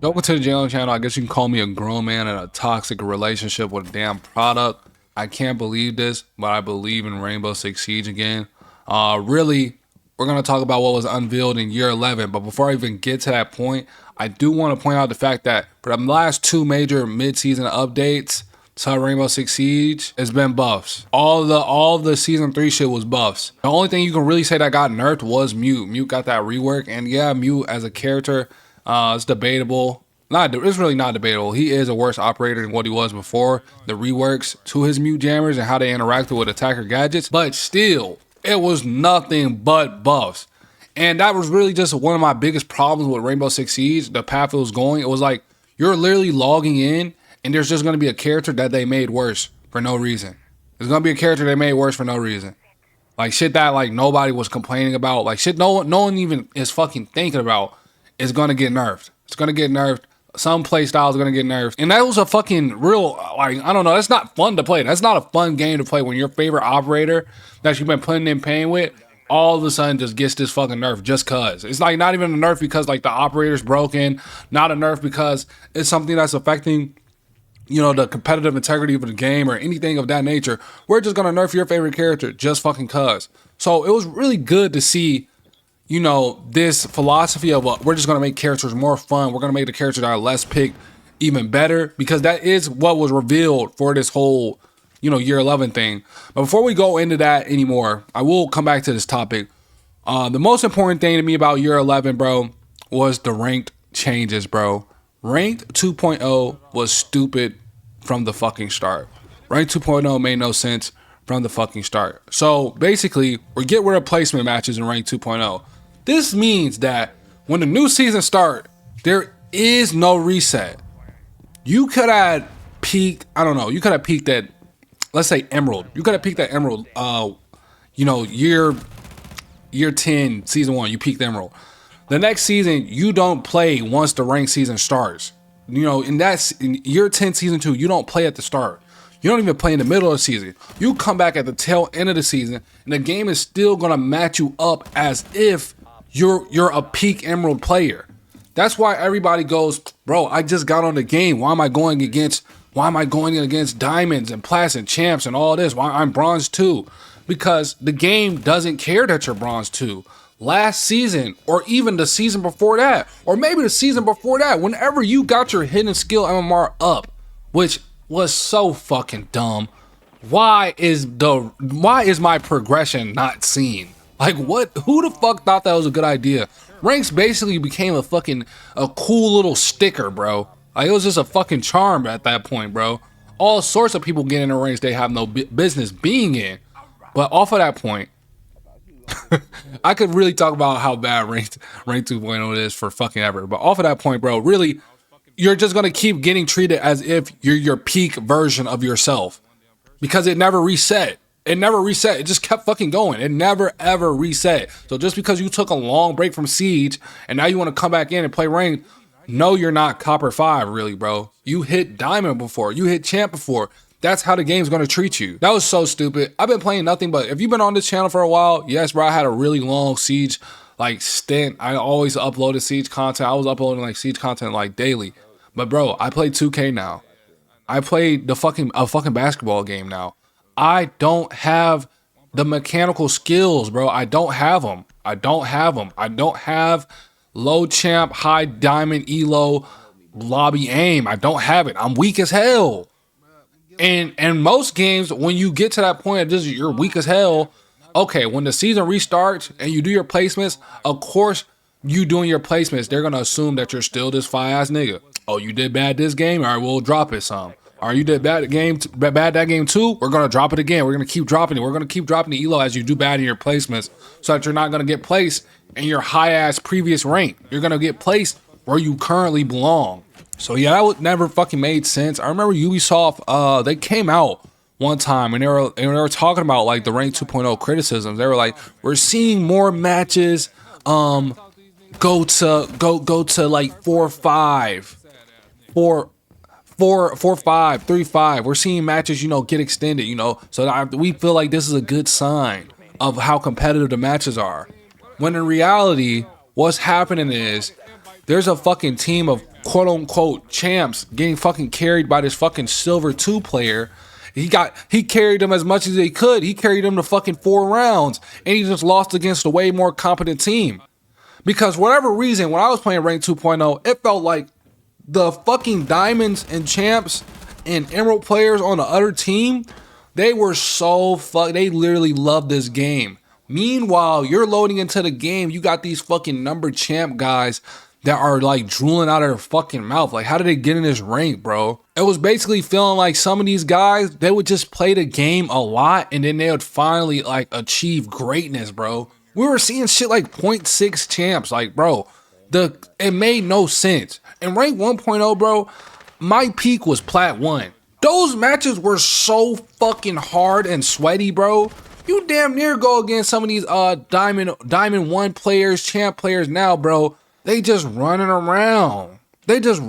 Welcome to the JLN channel. I guess you can call me a grown man in a toxic relationship with a damn product. I can't believe this, but I believe in Rainbow Six Siege again. Really, we're going to talk about what was unveiled in year 11. But before I even get to that point, I do want to point out the fact that for the last two major mid-season updates to Rainbow Six Siege, it's been buffs. All the season 3 shit was buffs. The only thing you can really say that got nerfed was Mute. Mute got that rework, and yeah, Mute as a character, it's debatable. It's really not debatable. He is a worse operator than what he was before. The reworks to his Mute jammers and how they interacted with attacker gadgets, but still, it was nothing but buffs. And that was really just one of my biggest problems with Rainbow Six Siege. The path it was going, it was like you're literally logging in, and there's just gonna be a character that they made worse for no reason. There's gonna be a character they made worse for no reason. Like shit that like nobody was complaining about. Like shit no one even is fucking thinking about is gonna get nerfed. It's gonna get nerfed. Some play styles gonna get nerfed. And that was a fucking real, like, I don't know, that's not fun to play. That's not a fun game to play when your favorite operator that you've been putting in pain with all of a sudden just gets this fucking nerf just cause. It's like not even a nerf because like the operator's broken, not a nerf because it's something that's affecting, you know, the competitive integrity of the game or anything of that nature. We're just gonna nerf your favorite character just fucking cause. So it was really good to see, you know, this philosophy of we're just gonna make characters more fun. We're gonna make the characters that are less picked even better, because that is what was revealed for this whole, you know, year 11 thing. But before we go into that anymore, I will come back to this topic. The most important thing to me about year 11, bro, was the ranked changes, bro. Ranked 2.0 was stupid from the fucking start. Ranked 2.0 made no sense from the fucking start. So basically, we get rid of placement matches in Ranked 2.0. This means that when the new season starts, there is no reset. You could have peaked, I don't know, you could have peaked at, let's say Emerald. You could have peaked at Emerald, you know, year 10, season 1, you peaked Emerald. The next season, you don't play once the ranked season starts. You know, in year 10, season 2, you don't play at the start. You don't even play in the middle of the season. You come back at the tail end of the season, and the game is still gonna match you up as if you're a peak Emerald player. That's why everybody goes, bro, I just got on the game. Why am I going against diamonds and plats and champs and all this? Why I'm bronze 2? Because the game doesn't care that you're bronze 2. Last season, or even the season before that, or maybe the season before that, whenever you got your hidden skill MMR up, which was so fucking dumb, why is my progression not seen? Like, what? Who the fuck thought that was a good idea? Ranks basically became a cool little sticker, bro. Like, it was just a fucking charm at that point, bro. All sorts of people get in the ranks they have no business being in. But off of that point, I could really talk about how bad Rank 2.0 is for fucking ever. But off of that point, bro, really, you're just gonna keep getting treated as if you're your peak version of yourself. Because it never reset. It never reset. It just kept fucking going. It never ever reset. So just because you took a long break from Siege and now you want to come back in and play Ranked, no, you're not Copper 5, really, bro. You hit Diamond before. You hit Champ before. That's how the game's gonna treat you. That was so stupid. I've been playing nothing but, if you've been on this channel for a while, yes, bro, I had a really long Siege like stint. I always uploaded Siege content. I was uploading like Siege content like daily. But bro, I play 2K now. I played a fucking basketball game now. I don't have the mechanical skills, bro. I don't have them. I don't have low champ, high diamond, elo, lobby aim. I don't have it. I'm weak as hell. And most games, when you get to that point of just you're weak as hell, okay, when the season restarts and you do your placements, of course, you doing your placements, they're gonna assume that you're still this fire ass nigga. Oh, you did bad this game? All right, we'll drop it some. All right, you did bad that game too? We're gonna drop it again. We're gonna keep dropping it. We're gonna keep dropping the elo as you do bad in your placements, so that you're not gonna get placed in your high ass previous rank. You're gonna get placed where you currently belong. So yeah, that would never fucking made sense. I remember Ubisoft, they came out one time and they were talking about like the Rank 2.0 criticisms. They were like, we're seeing more matches go to like 4-5, 4-5, 3-5. We're seeing matches, you know, get extended, you know. So we feel like this is a good sign of how competitive the matches are. When in reality, what's happening is there's a fucking team of quote unquote champs getting fucking carried by this fucking silver 2 player. He carried them as much as he could. He carried them to fucking 4 rounds, and he just lost against a way more competent team. Because whatever reason, when I was playing Rank 2.0, it felt like the fucking diamonds and champs and emerald players on the other team, they were so they literally loved this game. Meanwhile, you're loading into the game, you got these fucking number champ guys that are like drooling out of their fucking mouth. Like, how did they get in this rank, bro? It was basically feeling like some of these guys, they would just play the game a lot and then they would finally like achieve greatness, bro. We were seeing shit like 0.6 champs. Like, bro, it made no sense. In rank 1.0, bro, my peak was plat 1. Those matches were so fucking hard and sweaty, bro. You damn near go against some of these diamond 1 players, champ players now, bro. They just running around. They just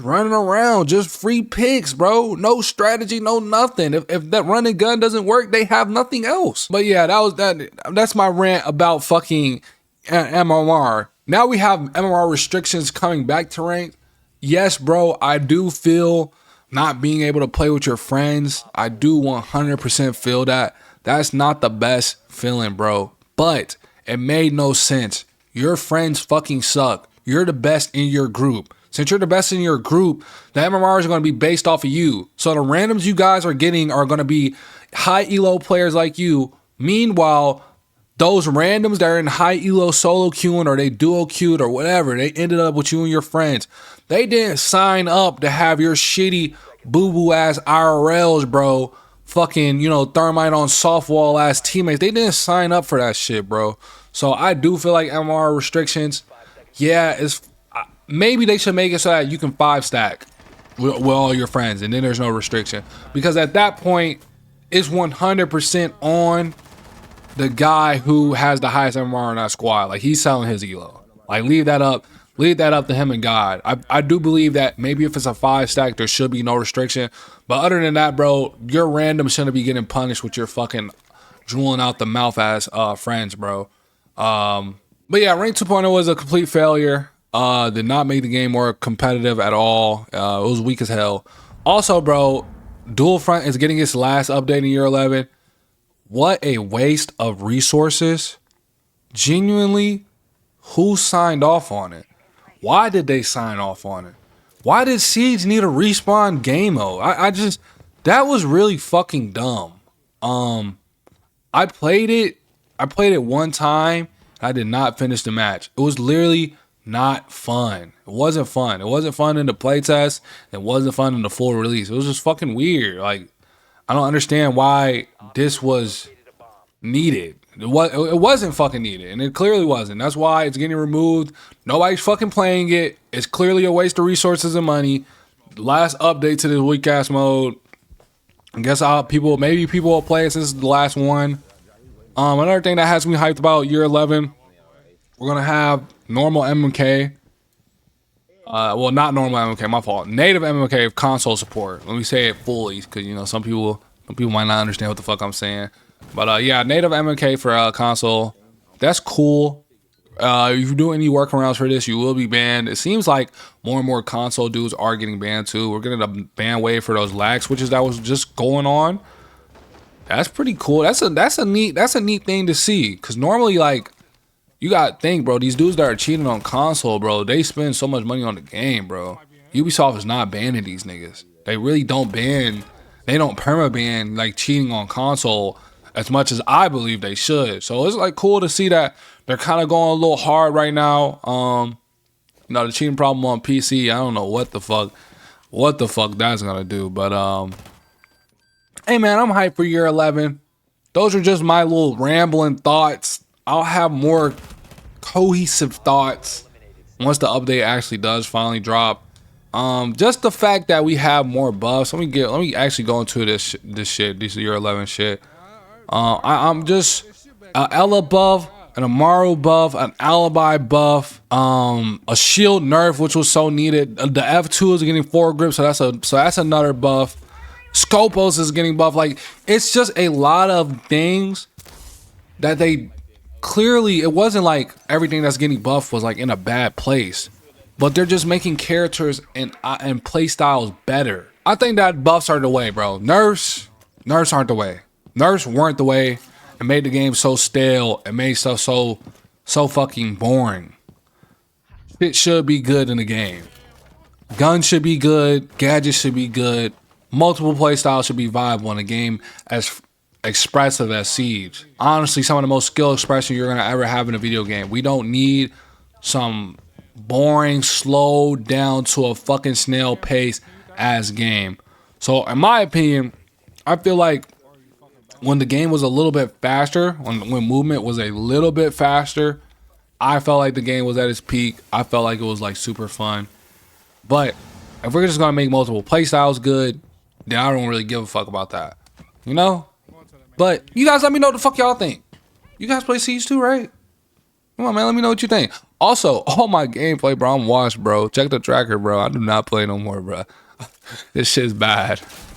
running around, just free picks, bro. No strategy, no nothing. If that running gun doesn't work, they have nothing else. But yeah, that's my rant about fucking MMR. Now we have MMR restrictions coming back to ranked. Yes, bro, I do feel not being able to play with your friends. I do 100% feel that. That's not the best feeling, bro. But it made no sense. Your friends fucking suck. You're the best in your group. Since you're the best in your group, the MMRs are going to be based off of you. So the randoms you guys are getting are going to be high elo players like you. Meanwhile, those randoms that are in high elo solo queuing or they duo queued or whatever, they ended up with you and your friends. They didn't sign up to have your shitty boo-boo ass IRLs, bro. Fucking, thermite on softball ass teammates. They didn't sign up for that shit, bro. So I do feel like MMR restrictions, yeah, maybe they should make it so that you can 5-stack with all your friends and then there's no restriction. Because at that point, it's 100% on the guy who has the highest MMR in that squad. Like, he's selling his elo. Like, leave that up to him and God. I do believe that maybe if it's a 5-stack, there should be no restriction. But other than that, bro, your random shouldn't be getting punished with your fucking drooling out the mouth ass friends, bro. But yeah, Rank 2.0 was a complete failure. Did not make the game more competitive at all. It was weak as hell. Also, bro, Dual Front is getting its last update in year 11. What a waste of resources. Genuinely, who signed off on it? Why did they sign off on it? Why did Siege need a respawn game mode? That was really fucking dumb. I played it one time. I did not finish the match. It was literally not fun. It wasn't fun. It wasn't fun in the playtest. It wasn't fun in the full release. It was just fucking weird. Like, I don't understand why this was needed. It wasn't fucking needed, and it clearly wasn't. That's why it's getting removed. Nobody's fucking playing it. It's clearly a waste of resources and money. The last update to this weak ass mode. I guess maybe people will play it since it's the last one. Another thing that has me hyped about year 11, we're gonna have normal MMK. Well, not normal MMK, my fault. Native MMK console support. Let me say it fully, because some people might not understand what the fuck I'm saying. But yeah, native MMK for console. That's cool. If you do any workarounds for this, you will be banned. It seems like more and more console dudes are getting banned too. We're getting a ban wave for those lag switches that was just going on. That's pretty cool. That's a neat thing to see. Cause normally, like, you gotta think, bro, these dudes that are cheating on console, bro, they spend so much money on the game, bro. Ubisoft is not banning these niggas. They really don't ban. They don't perma-ban like cheating on console as much as I believe they should. So it's like cool to see that they're kind of going a little hard right now. The cheating problem on PC, I don't know what the fuck that's gonna do. But hey man, I'm hyped for year 11. Those are just my little rambling thoughts. I'll have more cohesive thoughts once the update actually does finally drop. Just the fact that we have more buffs. Let me actually go into this year 11 shit. I'm just an Ela buff, an Amaru buff, an Alibi buff, a shield nerf, which was so needed. The F2 is getting 4 grips, so that's another buff. Scopos is getting buffed. Like, it's just a lot of things that they clearly, it wasn't like everything that's getting buffed was like in a bad place. but they're just making characters and play styles better. I think that buffs are the way, bro. Nerfs aren't the way. Nerfs weren't the way. It made the game so stale. It made stuff so fucking boring. Shit should be good in the game. Guns should be good. Gadgets should be good. Multiple playstyles should be viable in a game as expressive as Siege. Honestly, some of the most skill expression you're gonna ever have in a video game. We don't need some boring, slow down to a fucking snail pace ass game. So in my opinion, I feel like when the game was a little bit faster, when movement was a little bit faster, I felt like the game was at its peak. I felt like it was like super fun. But if we're just gonna make multiple playstyles good, then I don't really give a fuck about that. You know? But you guys let me know what the fuck y'all think. You guys play Siege 2, right? Come on, man, let me know what you think. Also, all my gameplay, bro, I'm washed, bro. Check the tracker, bro. I do not play no more, bro. This shit's bad.